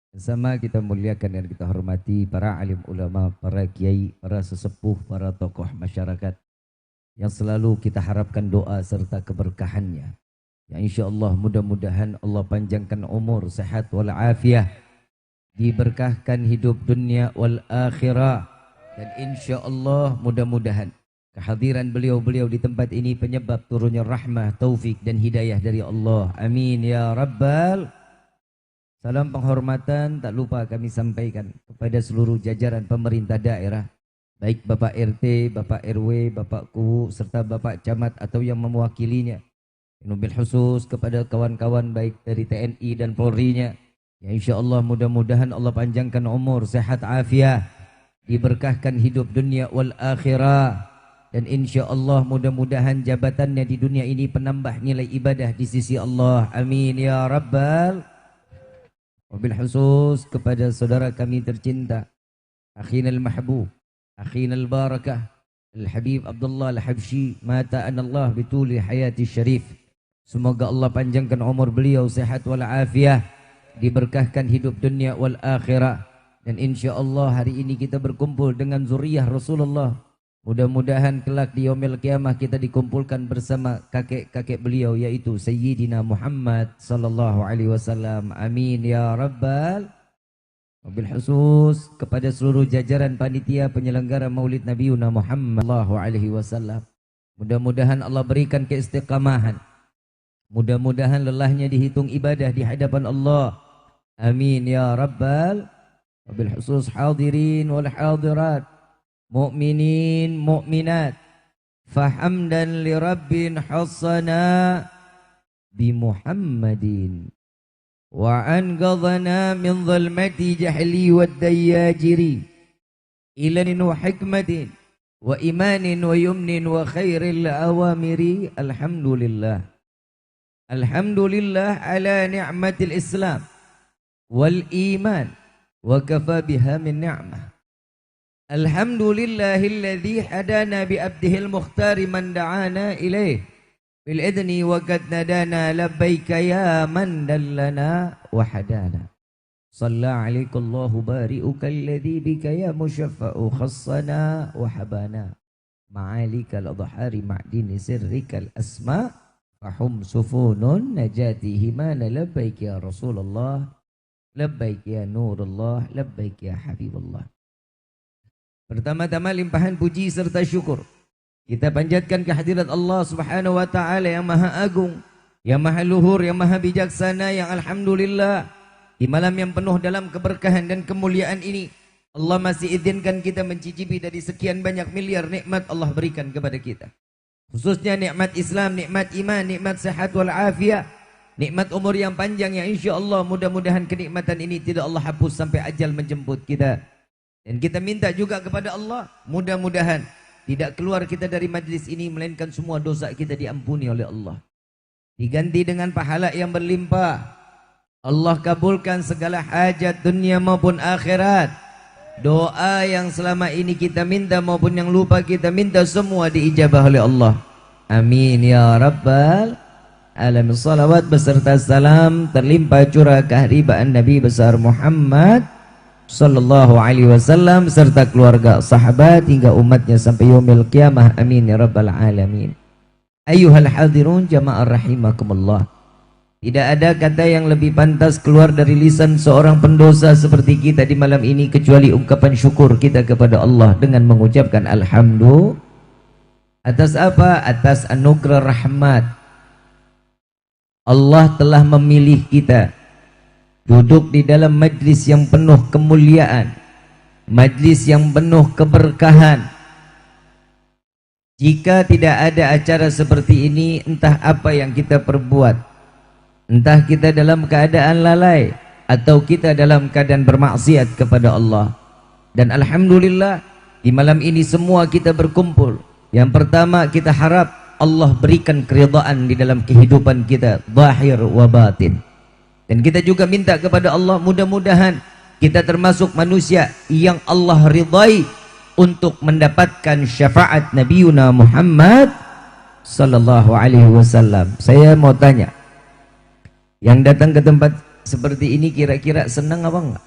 Bersama kita muliakan dan kita hormati para alim ulama, para kiai, para sesepuh, para tokoh masyarakat yang selalu kita harapkan doa serta keberkahannya. Ya insya-Allah mudah-mudahan Allah panjangkan umur, sehat wal afiah, diberkahkan hidup dunia wal akhirah, dan insya-Allah mudah-mudahan kehadiran beliau-beliau di tempat ini penyebab turunnya rahmah, taufik dan hidayah dari Allah. Amin ya rabbal. Salam penghormatan tak lupa kami sampaikan kepada seluruh jajaran pemerintah daerah, baik Bapak RT, Bapak RW, Bapak KU, serta Bapak Camat atau yang mewakilinya. Wabil khusus kepada kawan-kawan baik dari TNI dan Polri-nya. Ya insya Allah mudah-mudahan Allah panjangkan umur, sehat afiah, diberkahkan hidup dunia wal akhirah. Dan insya Allah mudah-mudahan jabatannya di dunia ini penambah nilai ibadah di sisi Allah. Amin ya rabbal. Wabil khusus kepada saudara kami tercinta, akhina al-mahbub, akhina al-barakah, Al-Habib Abdullah Al-Habsyi, mata anallah bituli hayati syarif. Semoga Allah panjangkan umur beliau, sehat wal afiah, diberkahkan hidup dunia wal akhirah. Dan insya Allah hari ini kita berkumpul dengan zuriyah Rasulullah. Mudah-mudahan kelak di yaumil qiyamah kita dikumpulkan bersama kakek-kakek beliau, yaitu Sayyidina Muhammad sallallahu alaihi wasallam. Amin ya rabbal. Wabil khusus kepada seluruh jajaran panitia penyelenggara Maulid Nabi Muhammad sallallahu alaihi wasallam. Mudah-mudahan Allah berikan keistiqamahan. Mudah-mudahan lelahnya dihitung ibadah di hadapan Allah. Amin ya rabbal. Wabil khusus hadirin wal hadirat, mu'minin mu'minat, fahamdan li rabbin hassana bi Muhammadin wa anqadhana min dhulmati jahli wad dayajiri ilanin wa hikmatin wa imanin wa yumnin wa khairil awamiri. Alhamdulillah, alhamdulillah ala ni'matil islam wal iman wa kafa biha min ni'mah. Alhamdulillahilladzi hadana bi abdihil mukhtari man da'ana ilaih bil idni wa qad nadana labbaika ya man dallana wa hadana. Shalla alaikallahu bari'uka alladzi bika ya musyaffa'u khassana wa habana ma'alikal adhari ma'dini sirrikal asma fahum sufunun najatihi mana labbaik ya Rasulullah, labbaik ya Nurullah, labbaik ya Habibullah. Pertama-tama limpahan puji serta syukur kita panjatkan kehadirat Allah Subhanahu wa taala yang maha agung, yang maha luhur, yang maha bijaksana, yang alhamdulillah di malam yang penuh dalam keberkahan dan kemuliaan ini Allah masih izinkan kita mencicipi dari sekian banyak miliar nikmat Allah berikan kepada kita. Khususnya nikmat Islam, nikmat iman, nikmat sehat wal afiah, nikmat umur yang panjang yang insya-Allah mudah-mudahan kenikmatan ini tidak Allah hapus sampai ajal menjemput kita. Dan kita minta juga kepada Allah, mudah-mudahan tidak keluar kita dari majlis ini melainkan semua dosa kita diampuni oleh Allah, diganti dengan pahala yang berlimpah. Allah kabulkan segala hajat dunia maupun akhirat. Doa yang selama ini kita minta maupun yang lupa kita minta semua diijabah oleh Allah. Amin ya rabbal alamin. Salawat beserta salam terlimpah curah keharibaan Nabi besar Muhammad sallallahu alaihi wasallam serta keluarga, sahabat hingga umatnya sampai yaumil qiyamah. Amin ya rabbal alamin. Ayyuhal hadirun jamaah rahimakumullah. Tidak ada kata yang lebih pantas keluar dari lisan seorang pendosa seperti kita di malam ini kecuali ungkapan syukur kita kepada Allah dengan mengucapkan alhamdulillah. Atas apa? Atas anugerah rahmat. Allah telah memilih kita duduk di dalam majlis yang penuh kemuliaan, majlis yang penuh keberkahan. Jika tidak ada acara seperti ini, entah apa yang kita perbuat, entah kita dalam keadaan lalai atau kita dalam keadaan bermaksiat kepada Allah. Dan alhamdulillah di malam ini semua kita berkumpul. Yang pertama kita harap Allah berikan keridhaan di dalam kehidupan kita, zahir wa batin. Dan kita juga minta kepada Allah mudah-mudahan kita termasuk manusia yang Allah ridai untuk mendapatkan syafaat Nabi Muhammad sallallahu alaihi wasallam. Saya mau tanya, yang datang ke tempat seperti ini kira-kira senang apa enggak?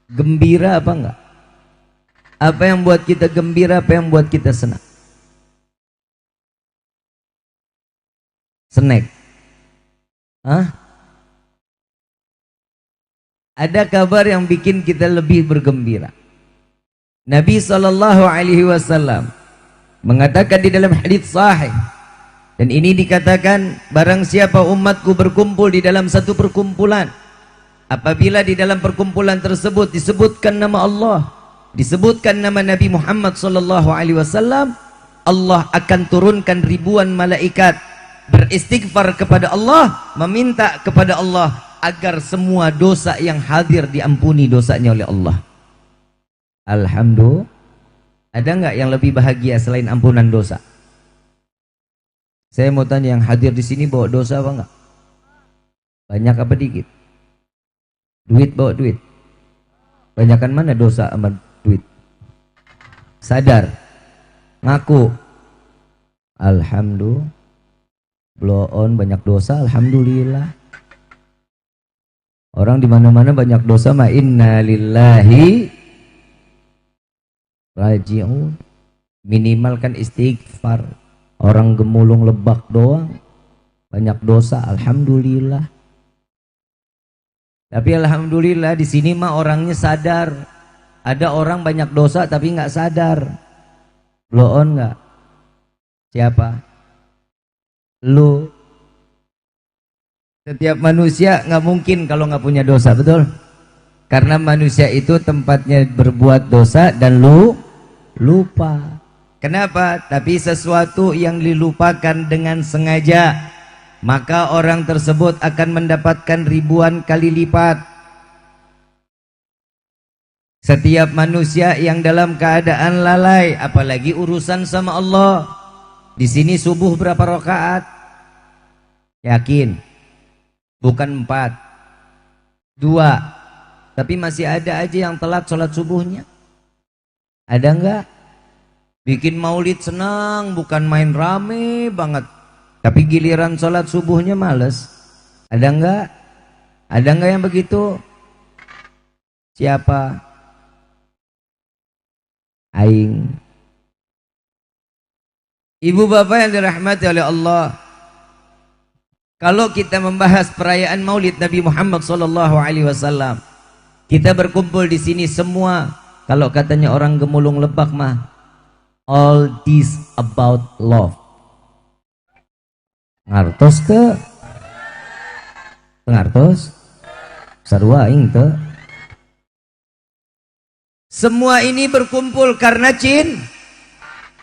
Gembira apa enggak? Apa yang buat kita gembira, apa yang buat kita senang? Snack. Hah? Ada kabar yang bikin kita lebih bergembira. Nabi SAW mengatakan di dalam hadits sahih, dan ini dikatakan, barang siapa umatku berkumpul di dalam satu perkumpulan, apabila di dalam perkumpulan tersebut disebutkan nama Allah, disebutkan nama Nabi Muhammad SAW, Allah akan turunkan ribuan malaikat beristighfar kepada Allah, meminta kepada Allah agar semua dosa yang hadir diampuni dosanya oleh Allah. Alhamdulillah. Ada nggak yang lebih bahagia selain ampunan dosa? Saya mau tanya, yang hadir di sini bawa dosa apa enggak? Banyak apa dikit? Duit, bawa duit. Banyakan mana dosa sama duit? Sadar, ngaku. Alhamdulillah. Blow on, banyak dosa, alhamdulillah. Orang di mana-mana banyak dosa, ma inna lillahi raji'un. Minimalkan istighfar. Orang gemulung lebak doang banyak dosa, alhamdulillah. Tapi alhamdulillah di sini mah orangnya sadar. Ada orang banyak dosa tapi nggak sadar. Blow on nggak? Siapa? Lu. Setiap manusia nggak mungkin kalau nggak punya dosa, betul? Karena manusia itu tempatnya berbuat dosa dan lupa. Kenapa? Tapi sesuatu yang dilupakan dengan sengaja, maka orang tersebut akan mendapatkan ribuan kali lipat. Setiap manusia yang dalam keadaan lalai, apalagi urusan sama Allah. Di sini subuh berapa rakaat? Yakin? Bukan 4, 2. Tapi masih ada aja yang telat sholat subuhnya. Ada enggak? Bikin maulid senang, bukan main rame banget. Tapi giliran sholat subuhnya males. Ada enggak? Ada enggak yang begitu? Siapa? Aing. Ibu bapak yang dirahmati oleh Allah, kalau kita membahas perayaan Maulid Nabi Muhammad SAW, kita berkumpul di sini semua. Kalau katanya orang gemulung lebak mah, all this about love. Ngartos ke? Ngartos? Sarua aing teu. Semua ini berkumpul karena cinta.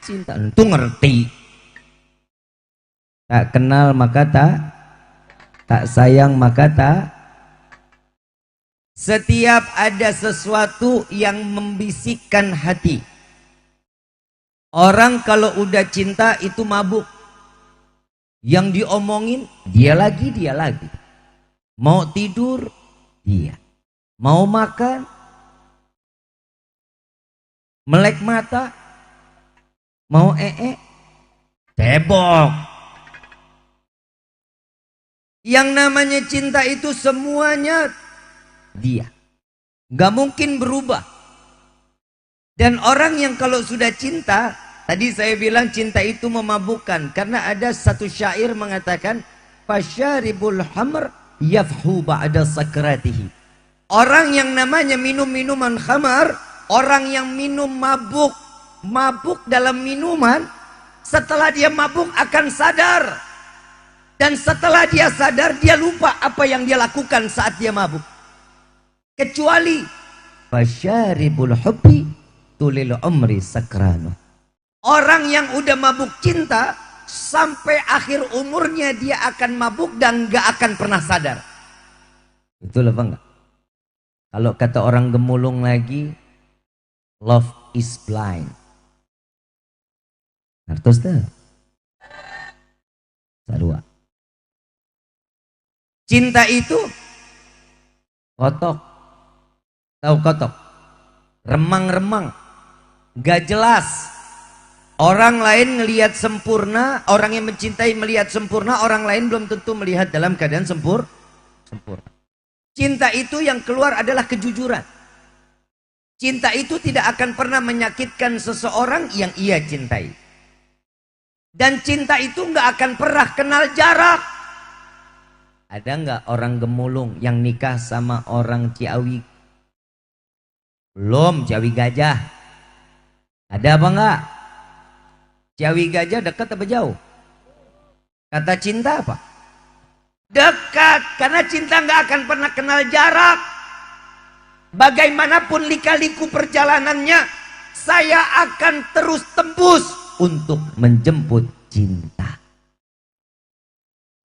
Itu ngerti. Tak kenal maka tak sayang maka tak. Setiap ada sesuatu yang membisikkan hati. Orang kalau udah cinta itu mabuk. Yang diomongin dia lagi. Mau tidur dia. Mau makan, melek mata, mau cebok. Yang namanya cinta itu semuanya dia, gak mungkin berubah. Dan orang yang kalau sudah cinta, tadi saya bilang cinta itu memabukkan, karena ada satu syair mengatakan, fasyaribul hamr yafhu ba'da sakratihi. Orang yang namanya minum minuman khamar, orang yang minum mabuk dalam minuman, setelah dia mabuk akan sadar. Dan setelah dia sadar, dia lupa apa yang dia lakukan saat dia mabuk. Kecuali fasyaribul hubbi tulil umri sakranu. Orang yang udah mabuk cinta, sampai akhir umurnya dia akan mabuk dan gak akan pernah sadar. Betul apa enggak? Kalau kata orang gemulung lagi, love is blind. Ngertos tuh? Sarua. Cinta itu kotok. Tahu kotok? Remang-remang. Gak jelas. Orang lain melihat sempurna, orang yang mencintai melihat sempurna, orang lain belum tentu melihat dalam keadaan sempurna. Cinta itu yang keluar adalah kejujuran. Cinta itu tidak akan pernah menyakitkan seseorang yang ia cintai. Dan cinta itu nggak akan pernah kenal jarak. Ada nggak orang Gemulung yang nikah sama orang Ciawi? Belum, Ciawi Gajah. Ada apa nggak? Ciawi Gajah dekat apa jauh? Kata cinta apa? Dekat, karena cinta nggak akan pernah kenal jarak. Bagaimanapun lika-liku perjalanannya, saya akan terus tembus untuk menjemput cinta.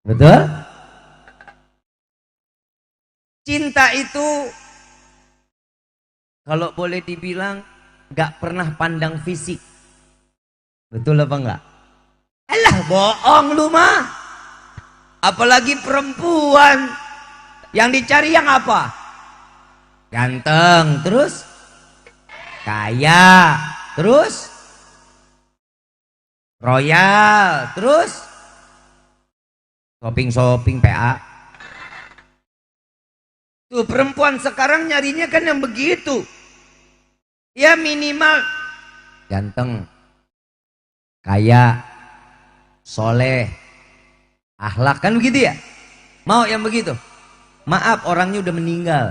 Betul? Cinta itu kalau boleh dibilang nggak pernah pandang fisik. Betul apa enggak? Alah, bohong lu mah. Apalagi perempuan yang dicari yang apa? Ganteng, terus kaya, terus royal, terus shopping PA. Tuh perempuan sekarang nyarinya kan yang begitu. Ya minimal ganteng, kaya, soleh, akhlak, kan begitu ya? Mau yang begitu? Maaf, orangnya udah meninggal.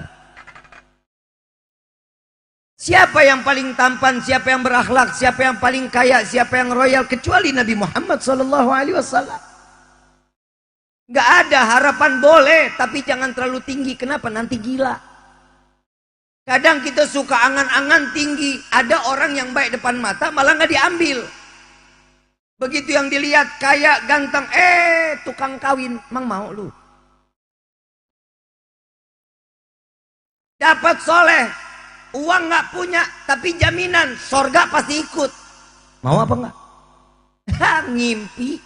Siapa yang paling tampan, siapa yang berakhlak, siapa yang paling kaya, siapa yang royal kecuali Nabi Muhammad SAW. Gak ada, harapan boleh, tapi jangan terlalu tinggi. Kenapa? Nanti gila. Kadang kita suka angan-angan tinggi. Ada orang yang baik depan mata malah gak diambil. Begitu yang dilihat kaya, ganteng, tukang kawin, emang mau lu? Dapat soleh, uang nggak punya, tapi jaminan sorga pasti ikut. Mau apa enggak? Ngimpi.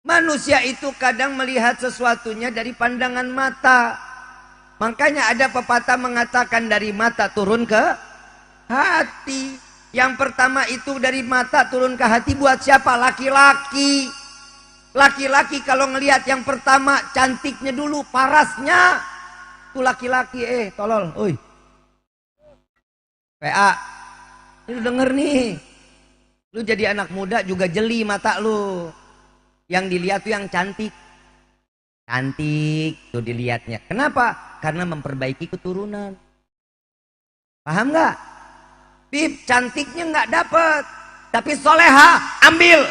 Manusia itu kadang melihat sesuatunya dari pandangan mata. Makanya ada pepatah mengatakan dari mata turun ke hati. Yang pertama itu dari mata turun ke hati buat siapa? Laki-laki. Laki-laki kalau ngelihat yang pertama cantiknya dulu, parasnya. Tuh laki-laki, tolol, oi. PA, lu denger nih. Lu jadi anak muda juga jeli mata lu. Yang dilihat tuh yang cantik. Cantik tuh dilihatnya. Kenapa? Karena memperbaiki keturunan. Paham nggak? Bib, cantiknya nggak dapet, tapi soleha ambil.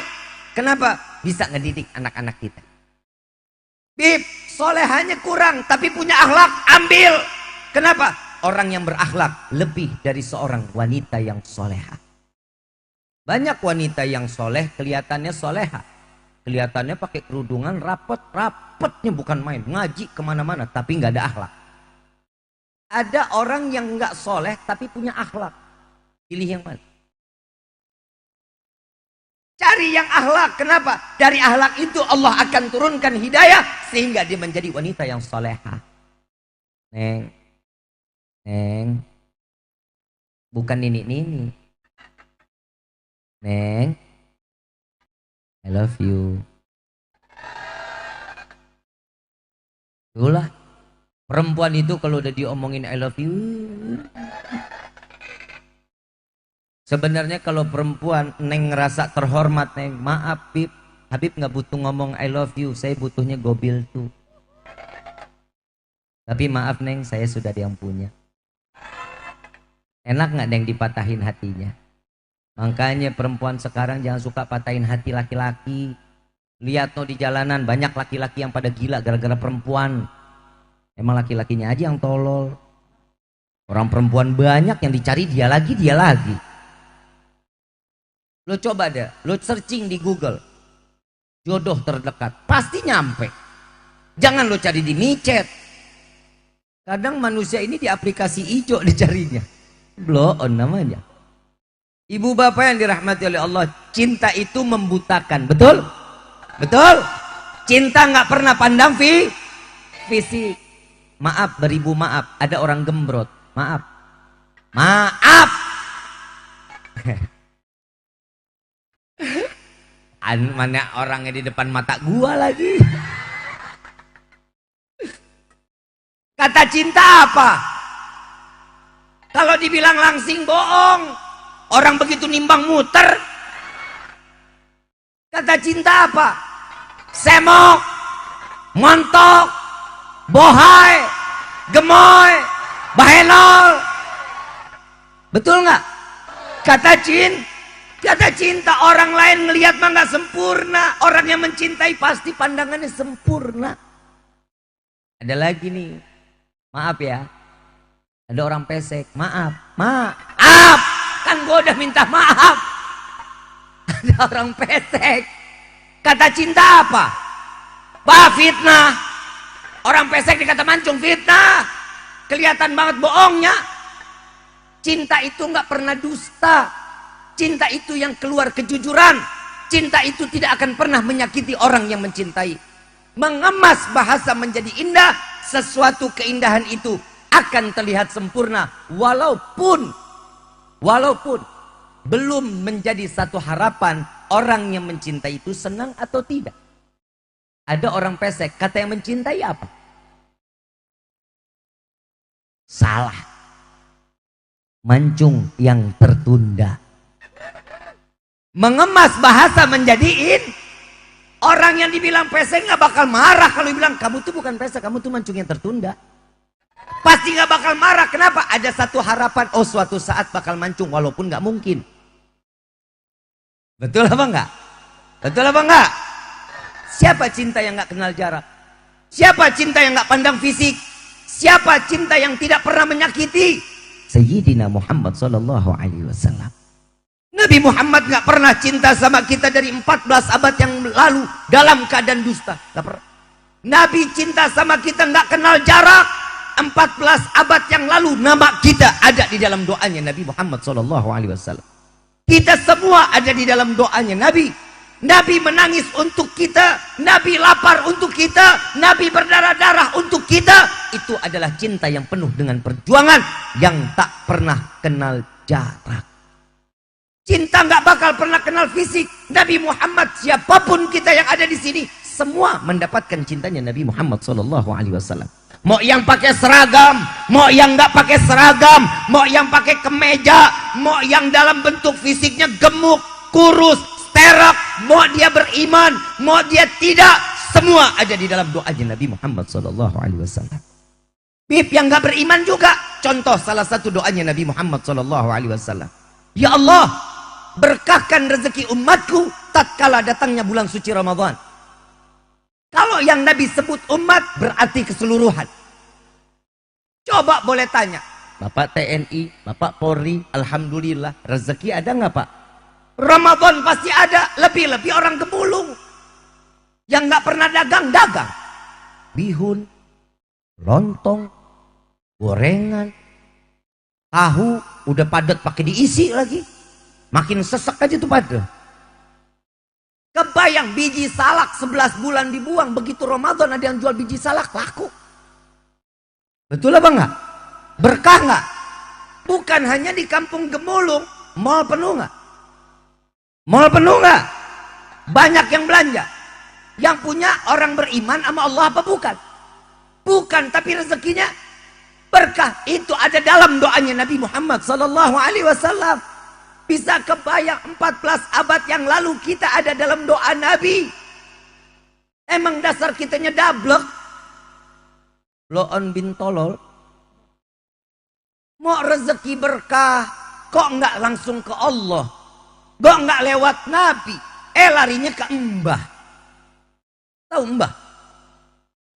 Kenapa? Bisa ngedidik anak-anak kita. Bib, solehanya kurang, tapi punya akhlak, ambil. Kenapa? Orang yang berakhlak lebih dari seorang wanita yang soleha. Banyak wanita yang soleh kelihatannya soleha. Kelihatannya pakai kerudungan rapetnya bukan main. Ngaji kemana-mana, tapi nggak ada akhlak. Ada orang yang nggak soleh, tapi punya akhlak. Pilih yang mana? Cari yang akhlak. Kenapa? Dari akhlak itu Allah akan turunkan hidayah sehingga dia menjadi wanita yang soleha. Neng, bukan nini. Neng, I love you. Itulah perempuan itu kalau udah diomongin I love you. Sebenarnya kalau perempuan Neng ngerasa terhormat, Neng, maaf Bib, Habib nggak butuh ngomong I love you, saya butuhnya gobil tuh. Tapi maaf Neng, saya sudah ada yang punya. Enak nggak Neng dipatahin hatinya? Makanya perempuan sekarang jangan suka patahin hati laki-laki. Lihat no di jalanan banyak laki-laki yang pada gila gara-gara perempuan. Emang laki-lakinya aja yang tolol. Orang perempuan banyak yang dicari dia lagi. Lo coba deh, lo searching di Google jodoh terdekat, pasti nyampe. Jangan lo cari di micet. Kadang manusia ini di aplikasi ijo dicarinya. Blow on namanya. Ibu bapak yang dirahmati oleh Allah, cinta itu membutakan, betul? Betul? Cinta nggak pernah pandang fisik. Maaf, beribu maaf, ada orang gembrot. Maaf. Mana orangnya di depan mata gua lagi. Kata cinta apa? Kalau dibilang langsing bohong. Orang begitu nimbang muter. Kata cinta apa? Semok, montok, bohai, gemoy, bahenol. Betul nggak? Kata cinta orang lain ngelihat mah nggak sempurna. Orang yang mencintai pasti pandangannya sempurna. Ada lagi nih, maaf ya, ada orang pesek, maaf, kan gua udah minta maaf. Ada orang pesek, kata cinta apa? Fitnah. Orang pesek dikata mancung, fitnah. Kelihatan banget bohongnya. Cinta itu nggak pernah dusta. Cinta itu yang keluar kejujuran. Cinta itu tidak akan pernah menyakiti orang yang mencintai. Mengemas bahasa menjadi indah, sesuatu keindahan itu akan terlihat sempurna walaupun belum menjadi satu harapan orang yang mencintai itu senang atau tidak. Ada orang pesek, kata yang mencintai apa? Salah. Mancung yang tertunda. Mengemas bahasa menjadiin orang yang dibilang pesek nggak bakal marah kalau dibilang kamu tuh bukan pesek, kamu tuh mancung yang tertunda. Pasti nggak bakal marah. Kenapa? Ada satu harapan, oh suatu saat bakal mancung walaupun nggak mungkin. Betul apa enggak? Betul apa enggak? Siapa cinta yang nggak kenal jarak? Siapa cinta yang nggak pandang fisik? Siapa cinta yang tidak pernah menyakiti? Sayyidina Muhammad sallallahu alaihi wasallam. Nabi Muhammad nggak pernah cinta sama kita dari 14 abad yang lalu dalam keadaan dusta. Nggak pernah. Nabi cinta sama kita nggak kenal jarak. 14 abad yang lalu nama kita ada di dalam doanya Nabi Muhammad sallallahu alaihi wasallam. Kita semua ada di dalam doanya Nabi. Nabi menangis untuk kita, Nabi lapar untuk kita, Nabi berdarah-darah untuk kita. Itu adalah cinta yang penuh dengan perjuangan yang tak pernah kenal jarak. Cinta nggak bakal pernah kenal fisik. Nabi Muhammad, siapapun kita yang ada di sini, semua mendapatkan cintanya Nabi Muhammad SAW. Mau yang pakai seragam, mau yang nggak pakai seragam, mau yang pakai kemeja, mau yang dalam bentuk fisiknya gemuk, kurus, terak, mau dia beriman, mau dia tidak, semua ada di dalam doanya Nabi Muhammad SAW. Bib yang nggak beriman juga, contoh salah satu doanya Nabi Muhammad SAW. Ya Allah, berkahkan rezeki umatku tatkala datangnya bulan suci Ramadan. Kalau yang Nabi sebut umat berarti keseluruhan. Coba boleh tanya, Bapak TNI, Bapak Polri, alhamdulillah rezeki ada nggak Pak? Ramadan pasti ada, lebih-lebih orang gemulung yang nggak pernah dagang. Bihun, lontong, gorengan, tahu udah padat pakai diisi lagi, makin sesek aja tuh pada. Kebayang biji salak 11 bulan dibuang, begitu Ramadan ada yang jual biji salak laku. Betul apa enggak? Berkah enggak? Bukan hanya di kampung gemulung, mal penuh enggak? Mal penuh nggak? Banyak yang belanja. Yang punya orang beriman sama Allah apa bukan? Bukan, tapi rezekinya berkah. Itu ada dalam doanya Nabi Muhammad SAW. Bisa kebayang 14 abad yang lalu kita ada dalam doa Nabi. Emang dasar kitanya dablek. Loon bin tolol. Mau rezeki berkah, kok nggak langsung ke Allah? Kok nggak lewat Nabi? Larinya ke Mbah. Tahu Mbah?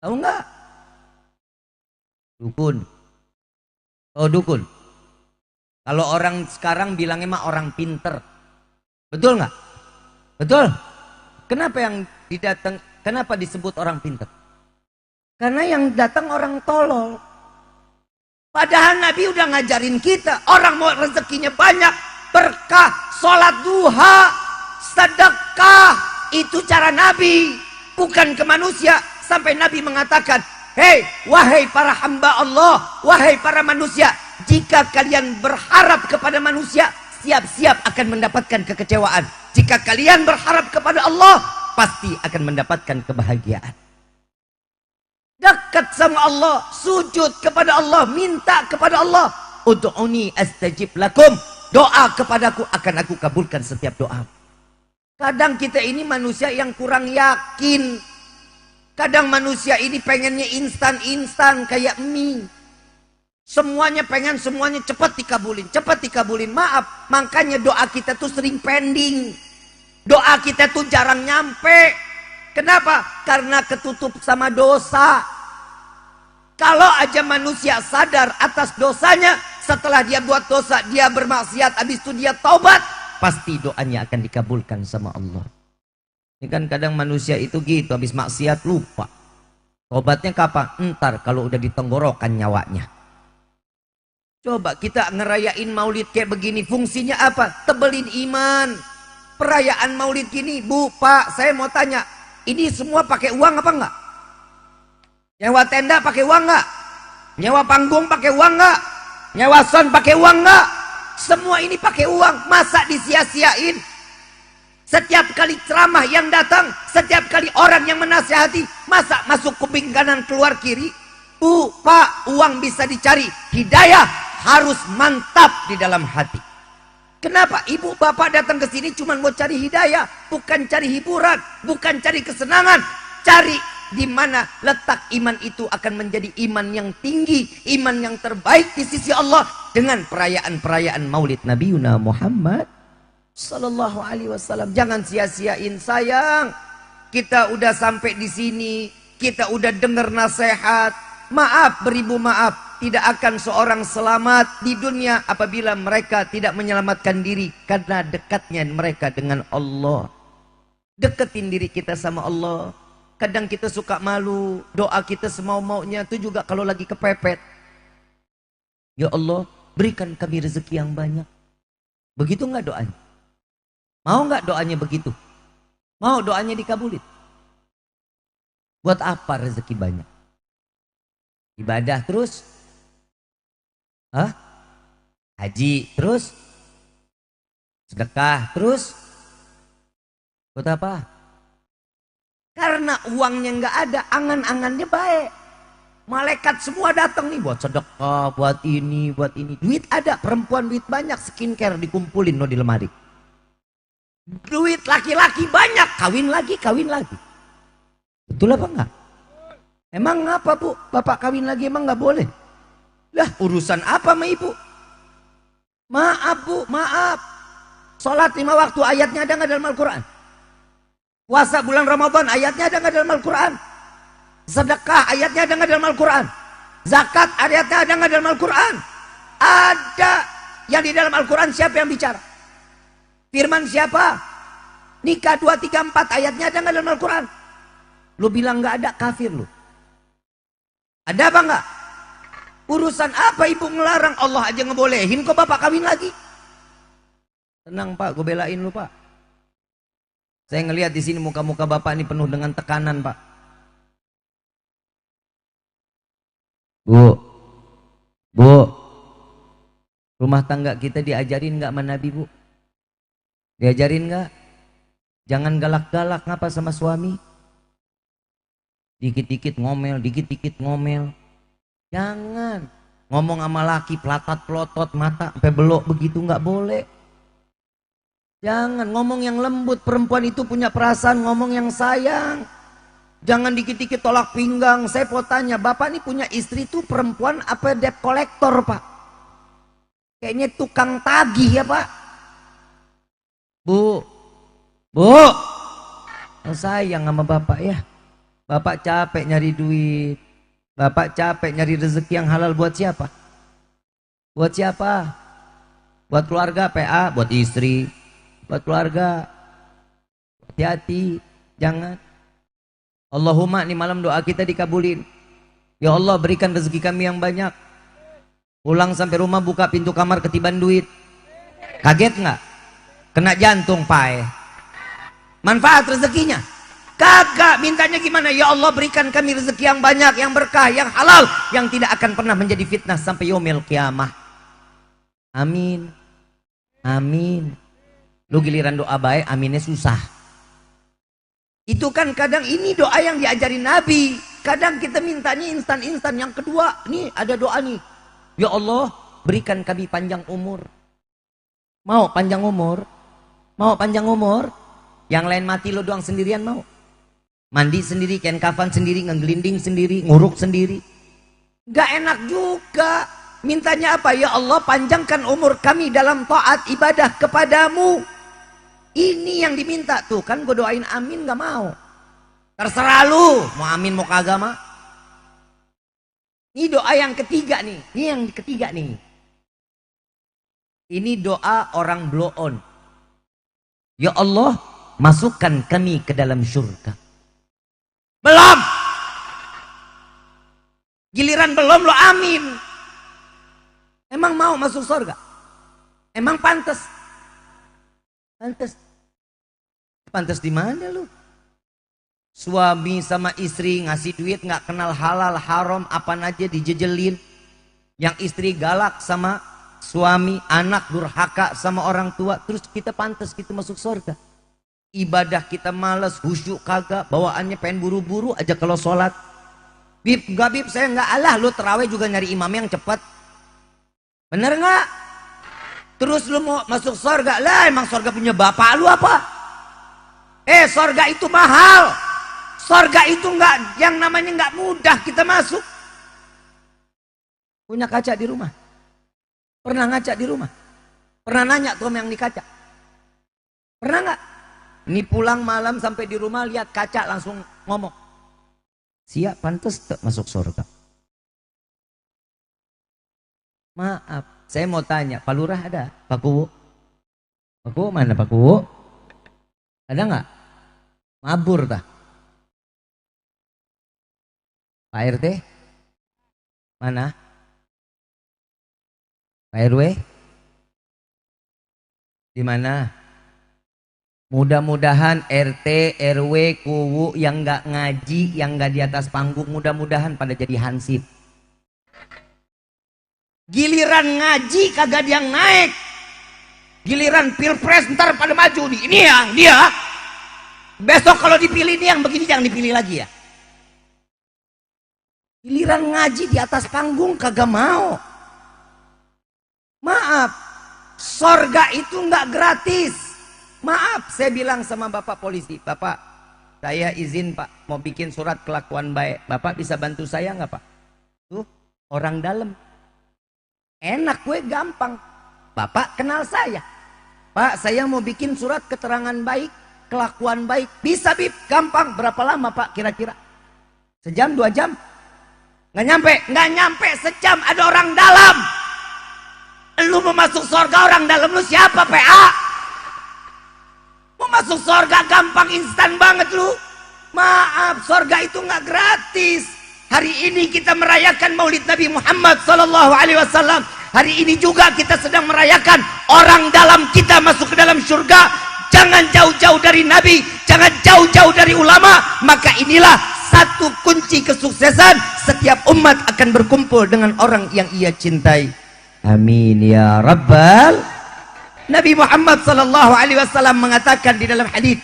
Tahu nggak? Dukun. Oh dukun. Kalau orang sekarang bilangnya mah orang pinter. Betul nggak? Betul. Kenapa yang didatang? Kenapa disebut orang pinter? Karena yang datang orang tolol. Padahal Nabi udah ngajarin kita. Orang mau rezekinya banyak, berkah, sholat duha, sedekah. Itu cara Nabi, bukan ke manusia. Sampai Nabi mengatakan, hei wahai para hamba Allah, wahai para manusia, jika kalian berharap kepada manusia, siap-siap akan mendapatkan kekecewaan. Jika kalian berharap kepada Allah, pasti akan mendapatkan kebahagiaan. Dekat dekat sama Allah, sujud kepada Allah, minta kepada Allah. Ud'uni astajib lakum. Doa kepadaku akan aku kabulkan setiap doa. Kadang kita ini manusia yang kurang yakin. Kadang manusia ini pengennya instan-instan kayak mie. Semuanya pengen, semuanya cepat dikabulin, cepat dikabulin. Maaf, makanya doa kita tuh sering pending. Doa kita tuh jarang nyampe. Kenapa? Karena ketutup sama dosa. Kalau aja manusia sadar atas dosanya, setelah dia buat dosa, dia bermaksiat, habis itu dia taubat, pasti doanya akan dikabulkan sama Allah. Ini kan kadang manusia itu gitu, habis maksiat lupa. Taubatnya kapan? Entar kalau udah ditenggorokan nyawanya. Coba kita ngerayain maulid kayak begini, fungsinya apa? Tebelin iman. Perayaan maulid gini, Bu, Pak, saya mau tanya, ini semua pakai uang apa enggak? Nyewa tenda pakai uang enggak? Nyewa panggung pakai uang enggak? Nyewa sound pakai uang enggak? Semua ini pakai uang. Masa disia-siain? Setiap kali ceramah yang datang, setiap kali orang yang menasihati, masa masuk kuping kanan keluar kiri? Bu, Pak, uang bisa dicari. Hidayah harus mantap di dalam hati. Kenapa ibu bapak datang ke sini cuma mau cari hidayah, bukan cari hiburan, bukan cari kesenangan, cari di mana letak iman itu akan menjadi iman yang tinggi, iman yang terbaik di sisi Allah dengan perayaan-perayaan Maulid Nabi Muhammad sallallahu alaihi wasallam. Jangan sia-siain sayang. Kita udah sampai di sini, kita udah dengar nasihat. Maaf, beribu maaf, tidak akan seorang selamat di dunia apabila mereka tidak menyelamatkan diri karena dekatnya mereka dengan Allah. Deketin diri kita sama Allah. Kadang kita suka malu, doa kita semau-maunya itu juga kalau lagi kepepet. Ya Allah, berikan kami rezeki yang banyak. Begitu enggak doanya? Mau enggak doanya begitu? Mau doanya dikabulin? Buat apa rezeki banyak? Ibadah terus? Hah? Haji terus? Sedekah terus? Buat apa? Karena uangnya nggak ada, angan-angannya baik. Malaikat semua datang nih buat sedekah, buat ini, buat ini. Duit ada, perempuan duit banyak, skincare dikumpulin no di lemari. Duit laki-laki banyak, kawin lagi, kawin lagi. Betul apa enggak? Emang apa Bu? Bapak kawin lagi emang nggak boleh? Lah urusan apa sama ibu? Maaf Bu, maaf. Sholat 5 waktu ayatnya ada nggak dalam Al-Quran? Puasa bulan Ramadan ayatnya ada nggak dalam Al-Quran? Sedekah ayatnya ada nggak dalam Al-Quran? Zakat ayatnya ada nggak dalam Al-Quran? Ada. Yang di dalam Al-Quran siapa yang bicara? Firman siapa? Nikah 2, 3, 4 ayatnya ada nggak dalam Al-Quran? Lu bilang nggak ada, kafir lu. Ada apa nggak? Urusan apa ibu ngelarang? Allah aja ngebolehin kok bapak kawin lagi. Tenang Pak, gue belain lu Pak. Saya ngelihat di sini muka-muka bapak ini penuh dengan tekanan Pak. Bu, rumah tangga kita diajarin nggak sama Nabi Bu? Diajarin nggak? Jangan galak-galak ngapa sama suami? Dikit-dikit ngomel, dikit-dikit ngomel. Jangan ngomong sama laki pelatot-pelotot mata sampai belok begitu, nggak boleh. Jangan ngomong yang lembut, perempuan itu punya perasaan, ngomong yang sayang. Jangan dikit-dikit tolak pinggang. Saya mau tanya, bapak ini punya istri tuh perempuan apa debt collector Pak? Kayaknya tukang tagih ya Pak. Bu, sayang sama bapak ya. Bapak capek nyari duit. Bapak capek nyari rezeki yang halal buat siapa? Buat siapa? Buat keluarga PA, buat istri, buat keluarga. Hati-hati, jangan. Allahumma, nih malam doa kita dikabulin. Ya Allah, berikan rezeki kami yang banyak. Pulang sampai rumah buka pintu kamar ketiban duit. Kaget nggak? Kena jantung Pak. Manfaat rezekinya. Kagak, mintanya gimana? Ya Allah, berikan kami rezeki yang banyak, yang berkah, yang halal, yang tidak akan pernah menjadi fitnah sampai yaumil kiamah. Amin. Amin. Lu giliran doa baik, aminnya susah. Itu kan kadang ini doa yang diajarin Nabi. kadang kita mintanya instan-instan. Yang kedua, nih ada doa nih. Ya Allah, berikan kami panjang umur. Mau panjang umur? Mau panjang umur? Yang lain mati lo doang sendirian mau? Mandi sendiri, kain kafan sendiri, ngegelinding sendiri, nguruk sendiri. Gak enak juga. Mintanya apa? Ya Allah, panjangkan umur kami dalam taat ibadah kepadamu. Ini yang diminta tuh. Kan gue doain amin gak mau. Terserah lu, mau amin mau kagak mah. Ini doa yang ketiga nih. Ini yang ketiga nih. Ini doa orang blow on. Ya Allah, masukkan kami ke dalam surga. Belum. Giliran belum lo amin. Emang mau masuk surga? Emang pantas? Pantas. Pantas di mana lu? Suami sama istri ngasih duit nggak kenal halal haram apa aja dijejelin. Yang istri galak sama suami, anak durhaka sama orang tua, terus kita pantas kita masuk surga. Ibadah kita malas, khusyuk kagak, bawaannya pengen buru-buru aja kalau sholat. Bib, enggak bib, saya enggak, alah lu terawih juga nyari imam yang cepat. Bener nggak? Terus lu mau masuk surga, lah emang surga punya bapak lu apa? Surga itu mahal. Surga itu enggak, yang namanya enggak mudah kita masuk. Punya kaca di rumah? Pernah ngaca di rumah? Pernah nanya tuh yang di kaca? Pernah nggak? Ini pulang malam sampai di rumah lihat kaca langsung ngomong. Siap pantas tak masuk surga. Maaf, saya mau tanya, Pak Lurah ada? Pak Kuwu? Pak Kuwu mana Pak Kuwu? Ada nggak? Mabur dah. Pak RT? Mana? Pak RW? Di mana? Mudah-mudahan RT, RW, Kuwu yang nggak ngaji, yang nggak di atas panggung, mudah-mudahan pada jadi hansip. Giliran ngaji kagak ada yang naik. Giliran pilpres ntar pada maju nih. Ini yang dia. Besok kalau dipilih nih yang begini jangan dipilih lagi ya. Giliran ngaji di atas panggung kagak mau. Maaf, sorga itu nggak gratis. Maaf, saya bilang sama Bapak polisi, Bapak, saya izin Pak, mau bikin surat kelakuan baik. Bapak bisa bantu saya nggak Pak? Tuh, orang dalam. Enak gue gampang. Bapak kenal saya. Pak, saya mau bikin surat keterangan baik, kelakuan baik. Bisa Bib, gampang. Berapa lama Pak kira-kira? Sejam, 2 jam? Nggak nyampe sejam ada orang dalam. Lu mau masuk surga orang dalam lu siapa PA? Mau masuk surga gampang instan banget lu. Maaf, surga itu nggak gratis. Hari ini kita merayakan Maulid Nabi Muhammad SAW. Hari ini juga kita sedang merayakan orang dalam kita masuk ke dalam surga. Jangan jauh-jauh dari Nabi, jangan jauh-jauh dari ulama. Maka inilah satu kunci kesuksesan. Setiap umat akan berkumpul dengan orang yang ia cintai. Amin ya Rabbal. Nabi Muhammad SAW mengatakan di dalam hadis,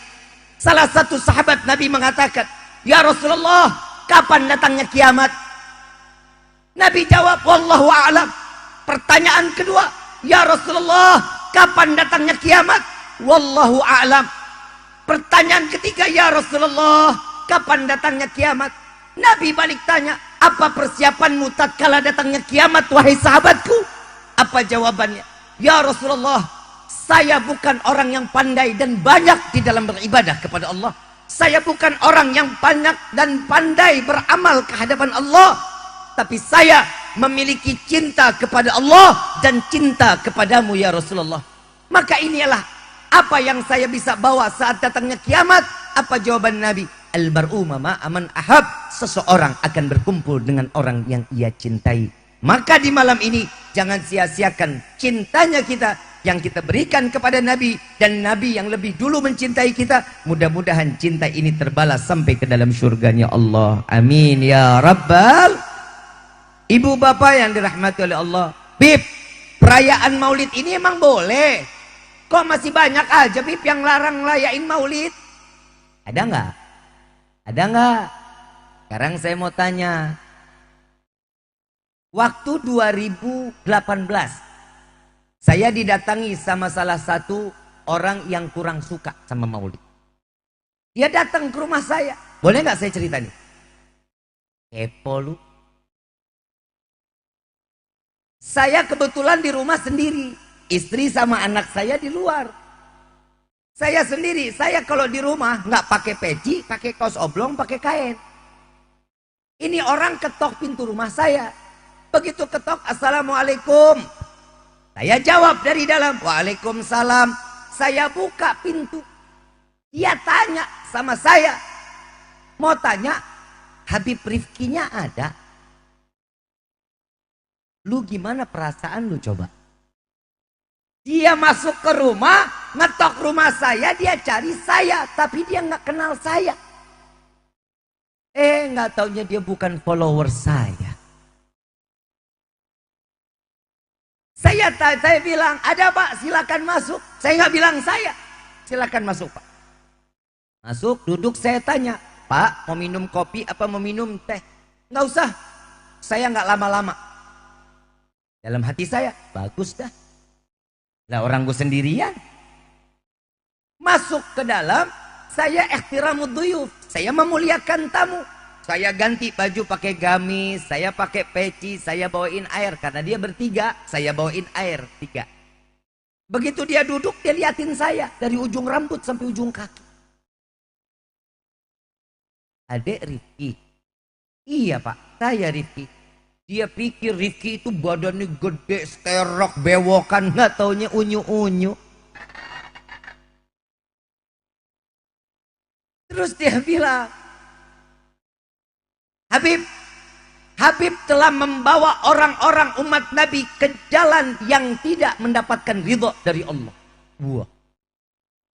salah satu sahabat Nabi mengatakan, ya Rasulullah, kapan datangnya kiamat? Nabi jawab, wallahu a'lam. Pertanyaan kedua, ya Rasulullah, kapan datangnya kiamat? Wallahu a'lam. Pertanyaan ketiga, ya Rasulullah, kapan datangnya kiamat? Nabi balik tanya, apa persiapanmu tatkala datangnya kiamat wahai sahabatku? Apa jawabannya? Ya Rasulullah, saya bukan orang yang pandai dan banyak di dalam beribadah kepada Allah. Saya bukan orang yang banyak dan pandai beramal ke hadapan Allah. Tapi saya memiliki cinta kepada Allah dan cinta kepadamu ya Rasulullah. Maka inilah apa yang saya bisa bawa saat datangnya kiamat. Apa jawaban Nabi? Al-bar'u ma aman ahab. Seseorang akan berkumpul dengan orang yang ia cintai. Maka di malam ini jangan sia-siakan cintanya kita yang kita berikan kepada Nabi dan Nabi yang lebih dulu mencintai kita. Mudah-mudahan cinta ini terbalas sampai ke dalam surganya Allah. Amin ya Rabbal. Ibu bapak yang dirahmati oleh Allah, Bib, perayaan Maulid ini emang boleh? Kok masih banyak aja Bib yang larang ngelayain Maulid? Ada nggak? Ada nggak? Sekarang saya mau tanya. Waktu 2018, saya didatangi sama salah satu orang yang kurang suka sama maulid. Dia datang ke rumah saya. Boleh nggak saya cerita nih? Kepo lu. Saya kebetulan di rumah sendiri. Istri sama anak saya di luar. Saya sendiri. Saya kalau di rumah nggak pakai peci, pakai kaos oblong, pakai kain. Ini orang ketok pintu rumah saya. Begitu ketok, assalamualaikum. Saya jawab dari dalam, waalaikumsalam. Saya buka pintu. Dia tanya sama saya. Mau tanya, Habib Rifkinya ada? Lu gimana perasaan lu coba? Dia masuk ke rumah, ngetok rumah saya, dia cari saya. Tapi dia nggak kenal saya. Nggak taunya dia bukan follower saya. Saya bilang, ada Pak, silakan masuk. Saya nggak bilang saya, silakan masuk Pak. Masuk, duduk, saya tanya, Pak, mau minum kopi apa mau minum teh? Nggak usah, saya nggak lama-lama. Dalam hati saya, bagus dah. Lah orang gue sendirian. Masuk ke dalam, saya ihtiramud duyuf, saya memuliakan tamu. Saya ganti baju pakai gamis, saya pakai peci, saya bawain air. Karena dia bertiga, saya bawain air 3. Begitu dia duduk, dia liatin saya. Dari ujung rambut sampai ujung kaki. Adek Rifki. Iya Pak, saya Rifki. Dia pikir Rifki itu badannya gede, sterok, bewokan. Nggak taunya unyu-unyu. Terus dia bilang, Habib telah membawa orang-orang umat Nabi ke jalan yang tidak mendapatkan ridho dari Allah. Wah,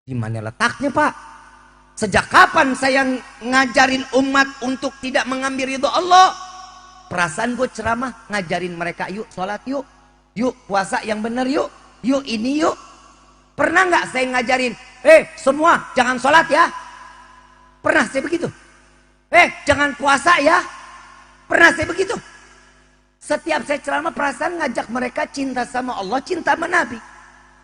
di mana letaknya Pak? Sejak kapan saya ngajarin umat untuk tidak mengambil ridho Allah? Perasaan gue ceramah ngajarin mereka, yuk sholat yuk, yuk puasa yang benar yuk, yuk ini yuk. Pernah nggak saya ngajarin, semua jangan sholat ya? Pernah saya begitu? Jangan puasa ya. Pernah saya begitu. Setiap saya ceramah perasaan ngajak mereka cinta sama Allah, cinta sama Nabi.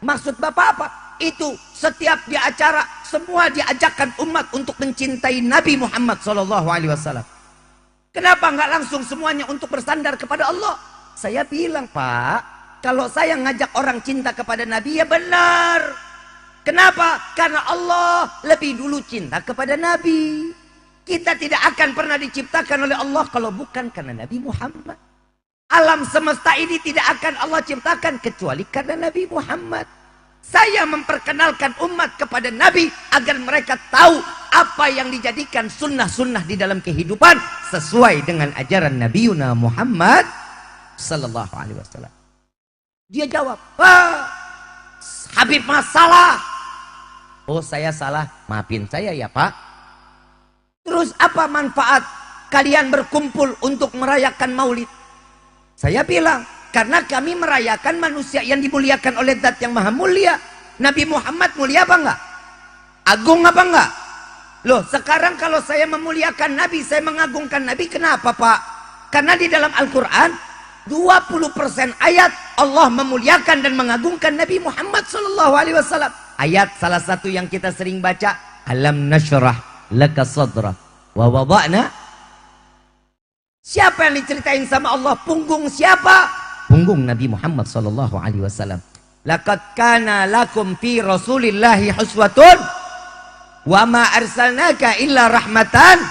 Maksud Bapak apa? Itu setiap di acara semua diajakkan umat untuk mencintai Nabi Muhammad SAW. Kenapa nggak langsung semuanya untuk bersandar kepada Allah? Saya bilang, Pak, kalau saya ngajak orang cinta kepada Nabi ya benar. Kenapa? Karena Allah lebih dulu cinta kepada Nabi. Kita tidak akan pernah diciptakan oleh Allah kalau bukan karena Nabi Muhammad. Alam semesta ini tidak akan Allah ciptakan kecuali karena Nabi Muhammad. Saya memperkenalkan umat kepada Nabi agar mereka tahu apa yang dijadikan sunnah-sunnah di dalam kehidupan sesuai dengan ajaran Nabi Muhammad sallallahu alaihi wasallam. Dia jawab, Habib masalah. Oh saya salah, maafin saya ya Pak. Terus apa manfaat kalian berkumpul untuk merayakan maulid? Saya bilang, karena kami merayakan manusia yang dimuliakan oleh Zat yang Maha Mulia. Nabi Muhammad mulia apa enggak? Agung apa enggak? Loh sekarang kalau saya memuliakan Nabi, saya mengagungkan Nabi, kenapa Pak? Karena di dalam Al-Quran 20% ayat Allah memuliakan dan mengagungkan Nabi Muhammad SAW. Ayat salah satu yang kita sering baca, Alam nashrah laka sadra wa wada'na. Siapa yang diceritain sama Allah? Punggung siapa? Punggung Nabi Muhammad sallallahu alaihi wasallam. Laqad kana lakum fi Rasulillahi huswatun wa ma arsalnaka illa rahmatan.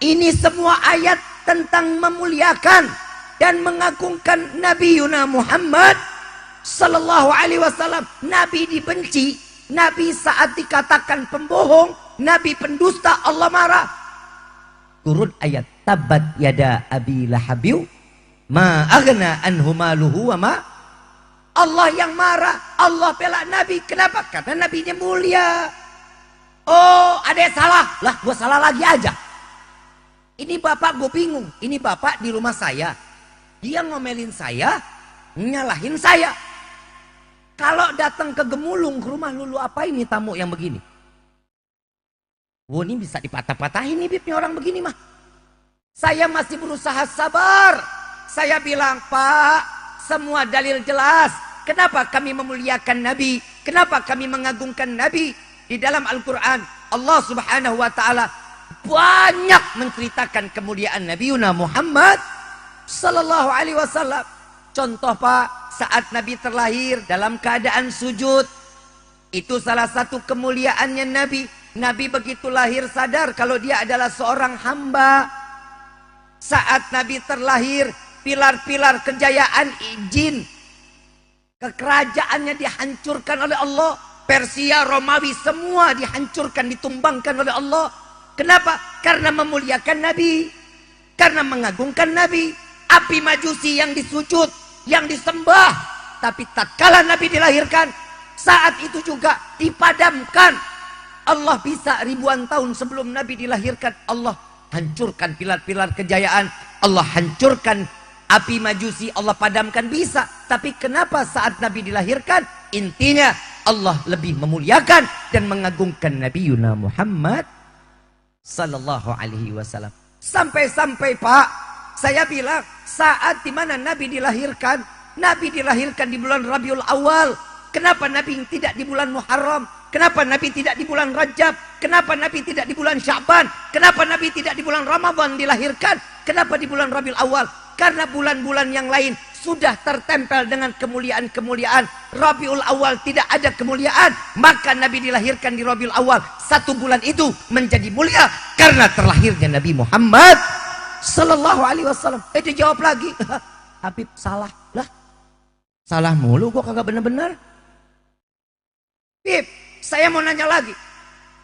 Ini semua ayat tentang memuliakan dan mengagungkan Nabi Muhammad sallallahu alaihi wasallam. Nabi dibenci, Nabi saat dikatakan pembohong, Nabi pendusta, Allah marah. Turun ayat, tabat yada abi lahabiu ma aghna anhu maluhu wa ma. Allah yang marah, Allah bela Nabi. Kenapa? Karena Nabinya mulia. Oh ada salah, lah gua salah lagi aja. Ini bapak gue bingung. Ini bapak di rumah saya, dia ngomelin saya, nyalahin saya. Kalau datang ke Gemulung ke rumah lu apa ini tamu yang begini? Wah ini bisa dipatah-patahin nih bibnya orang begini mah. Saya masih berusaha sabar. Saya bilang, Pak, semua dalil jelas. Kenapa kami memuliakan Nabi? Kenapa kami mengagungkan Nabi? Di dalam Al-Quran, Allah Subhanahu wa Ta'ala banyak menceritakan kemuliaan Nabi Muhammad Sallallahu Alaihi Wasallam. Contoh, Pak, saat Nabi terlahir dalam keadaan sujud, itu salah satu kemuliaannya Nabi. Nabi begitu lahir sadar kalau dia adalah seorang hamba. Saat Nabi terlahir, pilar-pilar kejayaan jin, kekerajaannya dihancurkan oleh Allah. Persia, Romawi, semua dihancurkan, ditumbangkan oleh Allah. Kenapa? Karena memuliakan Nabi, karena mengagungkan Nabi. Api majusi yang disujud, yang disembah, tapi tatkala Nabi dilahirkan, saat itu juga dipadamkan. Allah bisa ribuan tahun sebelum Nabi dilahirkan, Allah hancurkan pilar-pilar kejayaan, Allah hancurkan api majusi, Allah padamkan, bisa. Tapi kenapa saat Nabi dilahirkan? Intinya Allah lebih memuliakan dan mengagungkan Nabi Muhammad Sallallahu Alaihi Wasallam. Sampai-sampai, Pak, saya bilang, saat dimana Nabi dilahirkan di bulan Rabiul Awal. Kenapa Nabi tidak di bulan Muharram? Kenapa Nabi tidak di bulan Rajab? Kenapa Nabi tidak di bulan Sya'ban? Kenapa Nabi tidak di bulan Ramadan dilahirkan? Kenapa di bulan Rabiul Awal? Karena bulan-bulan yang lain sudah tertempel dengan kemuliaan-kemuliaan. Rabiul Awal tidak ada kemuliaan, maka Nabi dilahirkan di Rabiul Awal. Satu bulan itu menjadi mulia karena terlahirnya Nabi Muhammad Sallallahu Alaihi Wasallam. Dia jawab lagi, Habib salah lah, salah mulu, gua kagak bener-bener. Habib, saya mau nanya lagi.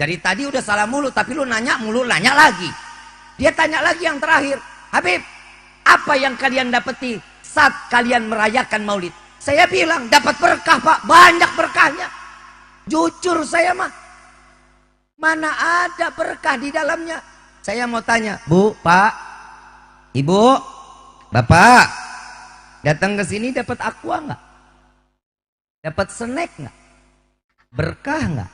Dari tadi udah salah mulu, tapi lu nanya mulu, nanya lagi. Dia tanya lagi yang terakhir, Habib, apa yang kalian dapati saat kalian merayakan Maulid? Saya bilang dapat berkah, Pak, banyak berkahnya. Jujur saya mah, mana ada berkah di dalamnya. Saya mau tanya, Bu, Pak, Ibu, Bapak, datang ke sini dapat aqua nggak? Dapat snack nggak? Berkah nggak?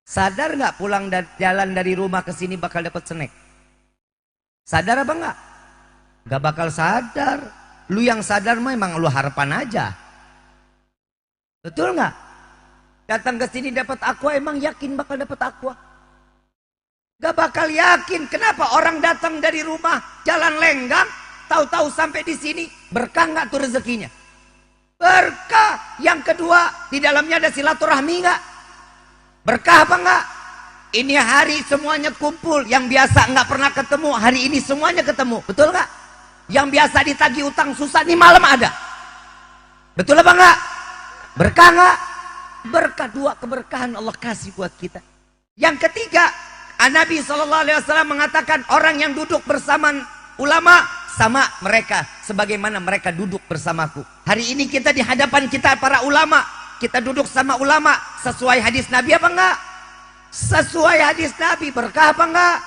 Sadar nggak pulang jalan dari rumah ke sini bakal dapat snack? Sadar apa nggak? Nggak bakal sadar. Lu yang sadar mah emang lu harapan aja. Betul nggak? Datang ke sini dapat aqua, emang yakin bakal dapat aqua? Gak bakal yakin. Kenapa? Orang datang dari rumah jalan lenggang, tahu-tahu sampai di sini, berkah nggak tuh rezekinya? Berkah. Yang kedua, di dalamnya ada silaturahmi nggak? Berkah apa nggak? Ini hari semuanya kumpul. Yang biasa nggak pernah ketemu, hari ini semuanya ketemu. Betul nggak? Yang biasa ditagih utang susah, nih malam ada. Betul apa nggak? Berkah nggak? Berkah. Dua keberkahan Allah kasih buat kita. Yang ketiga, Nabi SAW mengatakan orang yang duduk bersama ulama sama mereka sebagaimana mereka duduk bersamaku. Hari ini kita di hadapan kita para ulama, kita duduk sama ulama sesuai hadis Nabi apa enggak? Sesuai hadis Nabi. Berkah apa enggak?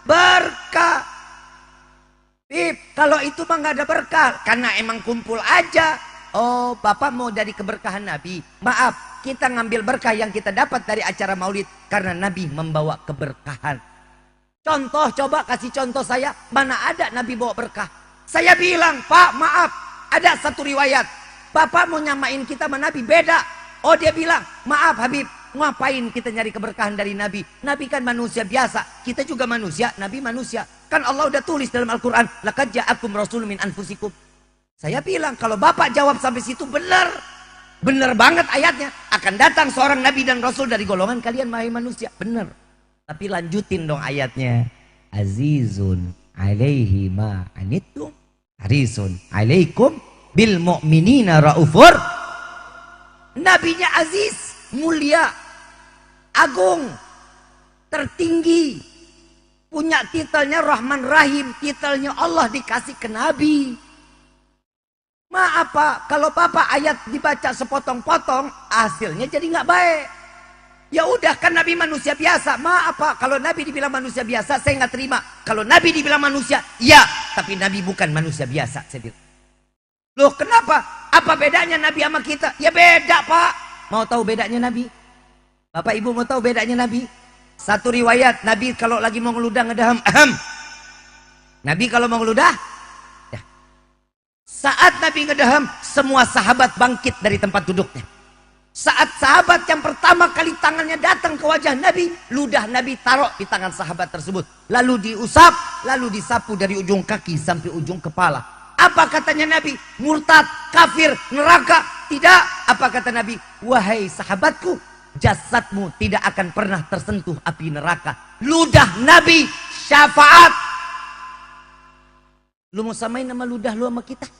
Berkah. Kalau itu mah nggak ada berkah, karena emang kumpul aja. Oh, Bapak mau dari keberkahan Nabi? Maaf, kita ngambil berkah yang kita dapat dari acara Maulid karena Nabi membawa keberkahan. Contoh, coba kasih contoh saya, mana ada Nabi bawa berkah? Saya bilang, Pak, maaf, ada satu riwayat, Bapak mau nyamain kita sama Nabi, beda. Oh, dia bilang, maaf Habib, ngapain kita nyari keberkahan dari Nabi? Nabi kan manusia biasa, kita juga manusia, Nabi manusia. Kan Allah udah tulis dalam Al-Quran, laqad ja'akum rasulun min anfusikum. Saya bilang, kalau Bapak jawab sampai situ benar. Benar banget ayatnya. Akan datang seorang Nabi dan Rasul dari golongan kalian, wahai manusia. Benar. Tapi lanjutin dong ayatnya. Azizun alaihi ma anittum harisun alaikum bil mu'minina raufur. Nabinya aziz, mulia, agung, tertinggi. Punya titelnya Rahman Rahim. Titelnya Allah dikasih ke Nabi. Maaf Pak, kalau Bapak ayat dibaca sepotong-potong, hasilnya jadi nggak baik. Ya udah, kan Nabi manusia biasa. Maaf Pak, kalau Nabi dibilang manusia biasa, saya nggak terima. Kalau Nabi dibilang manusia, ya, tapi Nabi bukan manusia biasa. Saya bilang, loh kenapa? Apa bedanya Nabi sama kita? Ya beda Pak. Mau tahu bedanya Nabi? Bapak Ibu mau tahu bedanya Nabi? Satu riwayat, Nabi kalau lagi mau ngeludang ngedaham, Nabi kalau mau ngeludah, ya. Saat Nabi ngedaham, semua sahabat bangkit dari tempat duduknya. Saat sahabat yang pertama kali tangannya datang ke wajah Nabi, ludah Nabi taruh di tangan sahabat tersebut. Lalu diusap, lalu disapu dari ujung kaki sampai ujung kepala. Apa katanya Nabi? Murtad, kafir, neraka. Tidak. Apa kata Nabi? Wahai sahabatku, jasadmu tidak akan pernah tersentuh api neraka. Ludah Nabi syafaat. Lu mau samain nama ludah lu sama kita?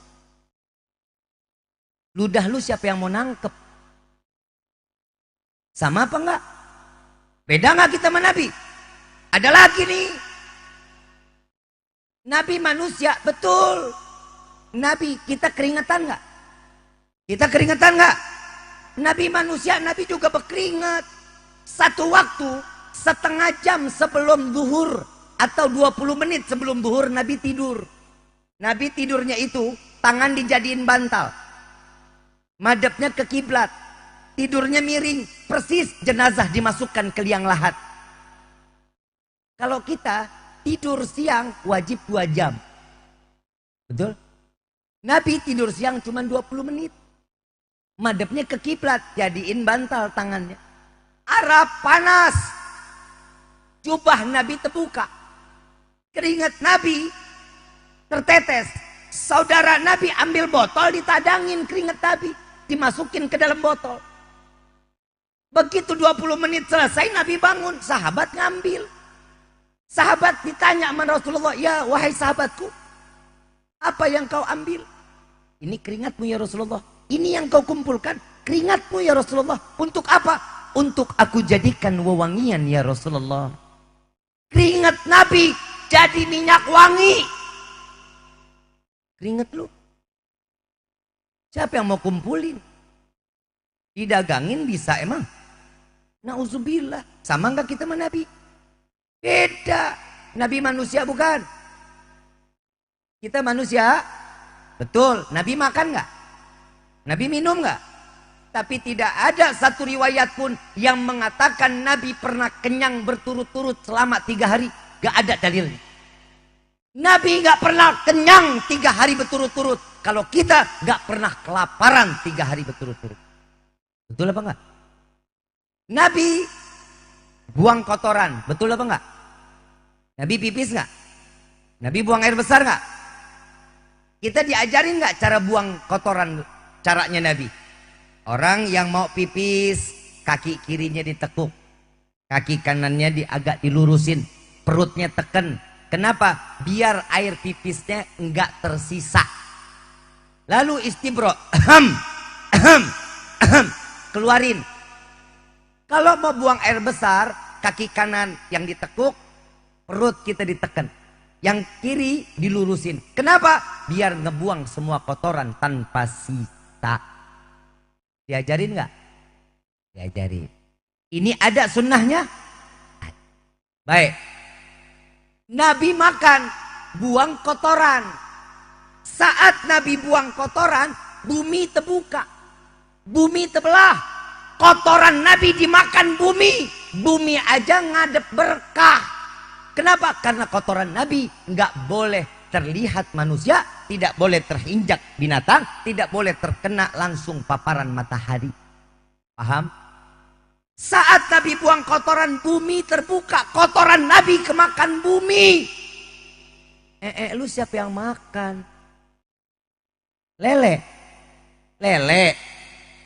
Ludah lu siapa yang mau nangkep? Sama apa enggak? Beda enggak kita sama Nabi? Ada lagi nih. Nabi manusia, betul. Nabi, kita keringetan enggak? Kita keringetan enggak? Nabi manusia, Nabi juga berkeringat. Satu waktu, setengah jam sebelum zuhur atau 20 menit sebelum zuhur Nabi tidur. Nabi tidurnya itu tangan dijadiin bantal. Madepnya ke kiblat. Tidurnya miring, persis jenazah dimasukkan ke liang lahat. Kalau kita tidur siang wajib 2 jam. Betul? Nabi tidur siang cuma 20 menit. Madepnya ke kiblat, jadiin bantal tangannya. Arab panas. Jubah Nabi terbuka. Keringat Nabi tertetes. Saudara Nabi ambil botol, ditadangin keringat Nabi, dimasukin ke dalam botol. Begitu 20 menit selesai, Nabi bangun, sahabat ngambil. Sahabat ditanya sama Rasulullah, ya wahai sahabatku, apa yang kau ambil? Ini keringatmu ya Rasulullah. Ini yang kau kumpulkan, keringatmu ya Rasulullah. Untuk apa? Untuk aku jadikan wewangian ya Rasulullah. Keringat Nabi jadi minyak wangi. Keringat lu. Siapa yang mau kumpulin? Didagangin bisa emang? Nauzubillah. Sama enggak kita sama Nabi? Beda. Nabi manusia bukan? Kita manusia? Betul. Nabi makan enggak? Nabi minum enggak? Tapi tidak ada satu riwayat pun yang mengatakan Nabi pernah kenyang berturut-turut selama 3 hari. Gak ada dalilnya. Nabi gak pernah kenyang 3 hari berturut-turut. Kalau kita gak pernah kelaparan 3 hari berturut-turut. Betul apa enggak? Nabi buang kotoran, betul apa enggak? Nabi pipis enggak? Nabi buang air besar enggak? Kita diajarin enggak cara buang kotoran, caranya Nabi? Orang yang mau pipis, kaki kirinya ditekuk, kaki kanannya agak dilurusin, perutnya teken. Kenapa? Biar air pipisnya enggak tersisa. Lalu istibro, keluarin. Kalau mau buang air besar, kaki kanan yang ditekuk, perut kita diteken. Yang kiri dilurusin. Kenapa? Biar ngebuang semua kotoran tanpa sisa. Diajarin nggak? Diajarin. Ini ada sunnahnya? Baik. Nabi makan, buang kotoran. Saat Nabi buang kotoran, bumi terbuka. Bumi terbelah. Kotoran Nabi dimakan bumi. Bumi aja ngadep berkah. Kenapa? Karena kotoran Nabi nggak boleh terlihat manusia, tidak boleh terinjak binatang, tidak boleh terkena langsung paparan matahari. Paham? Saat Nabi buang kotoran, bumi terbuka. Kotoran Nabi kemakan bumi. Lu siapa yang makan? Lele. Lele.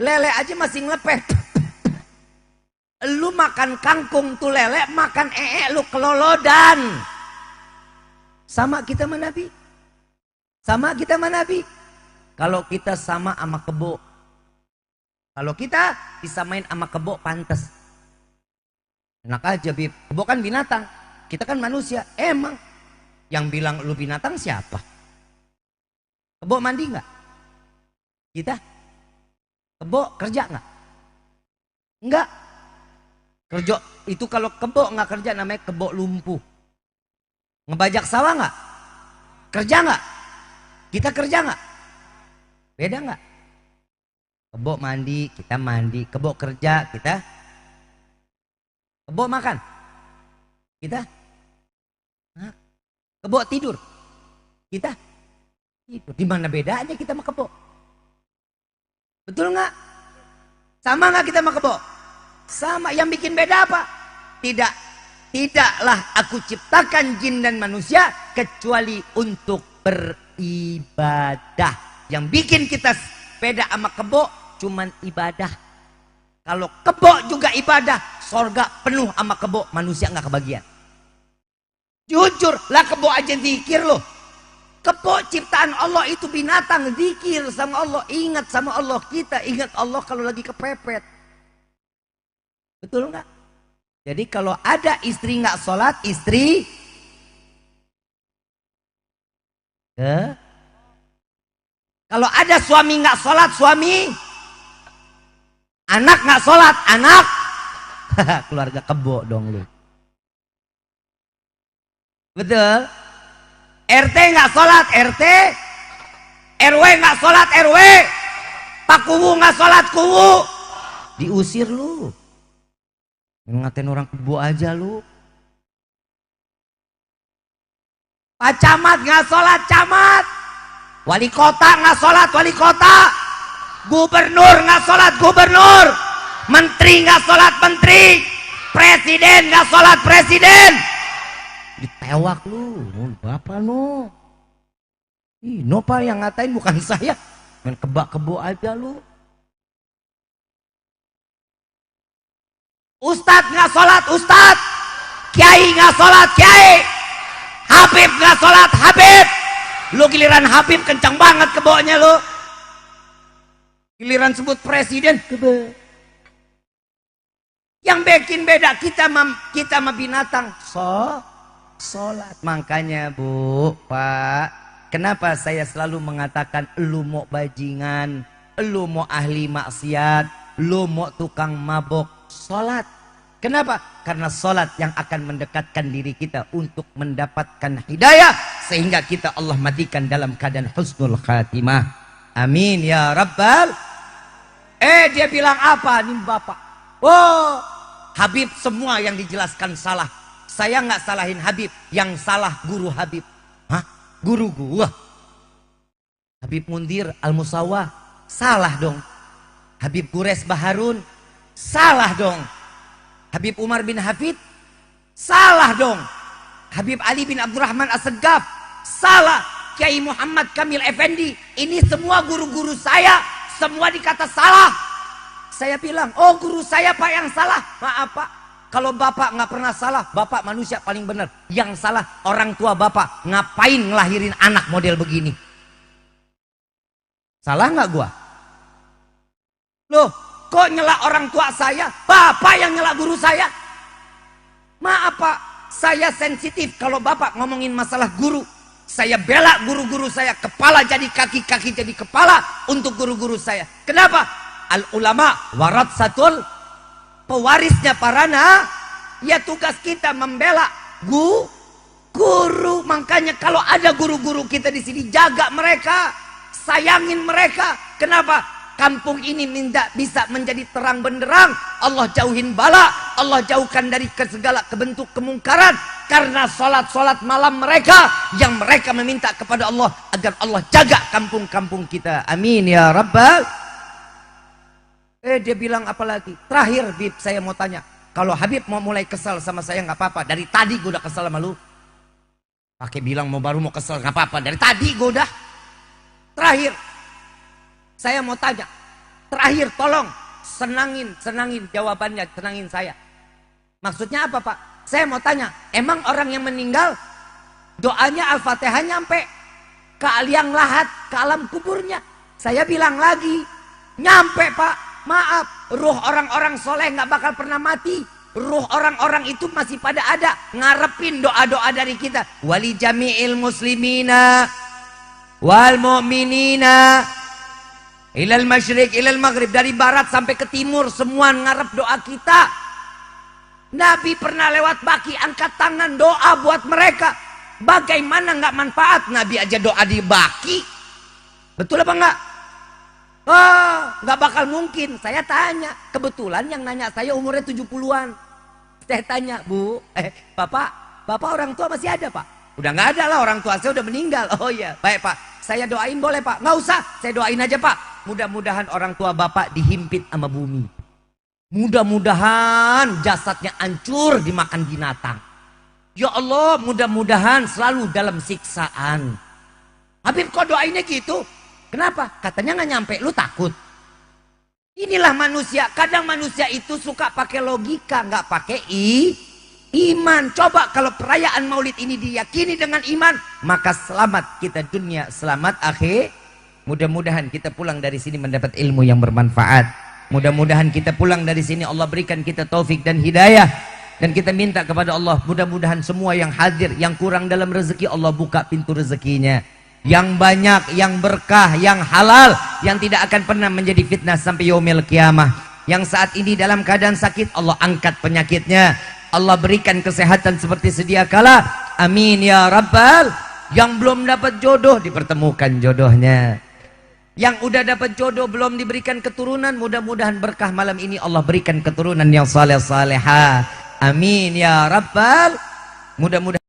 Lele aja masih ngelepeh. Lu makan kangkung tuh lele, makan lu kelolodan. Sama kita sama Nabi. Sama kita sama Nabi. Kalau kita sama kebo. Kalau kita disamain sama kebo pantas. Enak aja Bib. Kebo kan binatang. Kita kan manusia. Emang. Yang bilang lu binatang siapa? Kebo mandi nggak? Kita? Kebo kerja nggak? Enggak. Kerja itu kalau kebo nggak kerja namanya kebo lumpuh. Ngebajak sawah nggak? Kerja nggak? Kita kerja nggak? Beda nggak? Kebo mandi, kita mandi. Kebo kerja, kita. Kebo makan, kita. Kebo tidur, Kita tidur. Di mana bedanya kita sama kebo? Betul nggak? Sama nggak kita sama kebo? Sama. Yang bikin beda apa? Tidaklah aku ciptakan jin dan manusia kecuali untuk beribadah. Yang bikin kita beda sama kebo cuman ibadah. Kalau kebo juga ibadah, sorga penuh sama kebo, manusia nggak kebagian. Jujur lah, kebo aja zikir loh. Kebo ciptaan Allah itu binatang, zikir sama Allah, ingat sama Allah. Kita ingat Allah kalau lagi kepepet. Betul nggak? Jadi kalau ada istri nggak sholat, istri kalau ada suami nggak sholat, suami. Anak nggak sholat, anak. Keluarga kebo dong lu. Betul. RT nggak sholat, RT. RW nggak sholat, RW. Pak Kuwu nggak sholat, Kuwu. Diusir lu. Ngatain orang kebo aja lu. Pak Camat nggak sholat, Camat. Wali kota nggak sholat, wali kota. Gubernur nggak sholat, gubernur. Menteri nggak sholat, menteri. Presiden nggak sholat, presiden. Ditewak lu, bapak lu. Ih, Nopa yang ngatain bukan saya. Main kebak-kebo aja lu. Ustadz nggak sholat, ustadz. Kiai nggak sholat, kiai. Habib nggak sholat, habib. Lu giliran habib kencang banget kebonya lu. Giliran sebut presiden, kebe. Yang bikin beda kita sama binatang. Sholat. Makanya Bu, Pak, kenapa saya selalu mengatakan lu mau bajingan, lu mau ahli maksiat, lu mau tukang mabok, sholat. Kenapa? Karena sholat yang akan mendekatkan diri kita untuk mendapatkan hidayah, sehingga kita Allah matikan dalam keadaan husnul khatimah. Amin ya rabbal. Dia bilang apa nih bapak? Oh, Habib semua yang dijelaskan salah. Saya nggak salahin Habib, yang salah guru Habib. Hah? Guru gua? Habib Mundir Al-Musawah, salah dong. Habib Gures Baharun, salah dong. Habib Umar bin Hafid, salah dong. Habib Ali bin Abdurrahman As-Segaf, salah. Kiai Muhammad Kamil Effendi, ini semua guru-guru saya, semua dikata salah. Saya bilang, oh guru saya Pak yang salah. Maaf Pak, kalau Bapak nggak pernah salah, Bapak manusia paling benar. Yang salah orang tua Bapak, ngapain ngelahirin anak model begini? Salah nggak gua? Loh, kok nyela orang tua saya? Bapak yang nyela guru saya? Maaf Pak, saya sensitif kalau Bapak ngomongin masalah guru. Saya bela guru-guru saya, kepala jadi kaki, kaki jadi kepala untuk guru-guru saya. Kenapa? Al-ulama waratsatul, pewarisnya para ya tugas kita membela guru. Makanya kalau ada guru-guru kita di sini, jaga mereka, sayangin mereka. Kenapa? Kampung ini bisa menjadi terang benderang. Allah jauhin bala, Allah jauhkan dari segala kebentuk kemungkaran, karena sholat-sholat malam mereka yang mereka meminta kepada Allah agar Allah jaga kampung-kampung kita. Amin ya rabbal. Dia bilang apa lagi? Terakhir Bib, saya mau tanya, kalau Habib mau mulai kesal sama saya nggak apa-apa. Dari tadi gue udah kesal sama lu. Pakai bilang baru mau kesal nggak apa-apa. Dari tadi gue udah. Terakhir, saya mau tanya. Terakhir, tolong senangin jawabannya, senangin saya. Maksudnya apa Pak? Saya mau tanya, emang orang yang meninggal doanya Al-Fatihah nyampe ke liang lahat, ke alam kuburnya? Saya bilang lagi, nyampe Pak. Maaf, ruh orang-orang soleh nggak bakal pernah mati. Ruh orang-orang itu masih pada ada, ngarepin doa-doa dari kita. Wali jami'il muslimina wal mu'minina ilal masyriq ilal maghrib, dari barat sampai ke timur semua ngarep doa kita. Nabi pernah lewat baki, angkat tangan doa buat mereka. Bagaimana nggak manfaat? Nabi aja doa di baki. Betul apa enggak? Oh, nggak bakal mungkin. Saya tanya, kebetulan yang nanya saya umurnya 70-an. Saya tanya, Bu, Bapak orang tua masih ada Pak? Udah nggak ada lah, orang tua saya udah meninggal. Oh iya, baik Pak. Saya doain boleh Pak? Nggak usah, saya doain aja Pak. Mudah-mudahan orang tua Bapak dihimpit sama bumi. Mudah-mudahan jasadnya hancur dimakan binatang. Ya Allah, mudah-mudahan selalu dalam siksaan. Habib kok doainnya gitu? Kenapa? Katanya nggak nyampe, lu takut. Inilah manusia. Kadang manusia itu suka pakai logika, nggak pakai iman. Coba kalau perayaan Maulid ini diyakini dengan iman, maka selamat kita dunia, selamat akhir. Mudah-mudahan kita pulang dari sini mendapat ilmu yang bermanfaat. Mudah-mudahan kita pulang dari sini Allah berikan kita taufik dan hidayah. Dan kita minta kepada Allah, mudah-mudahan semua yang hadir, yang kurang dalam rezeki, Allah buka pintu rezekinya. Yang banyak, yang berkah, yang halal, yang tidak akan pernah menjadi fitnah sampai yaumil qiyamah. Yang saat ini dalam keadaan sakit, Allah angkat penyakitnya. Allah berikan kesehatan seperti sedia kala. Amin ya Rabbal. Yang belum dapat jodoh, dipertemukan jodohnya. Yang udah dapat jodoh belum diberikan keturunan, mudah-mudahan berkah malam ini Allah berikan keturunan yang saleh salehah. Amin ya Rabbal. Mudah-mudahan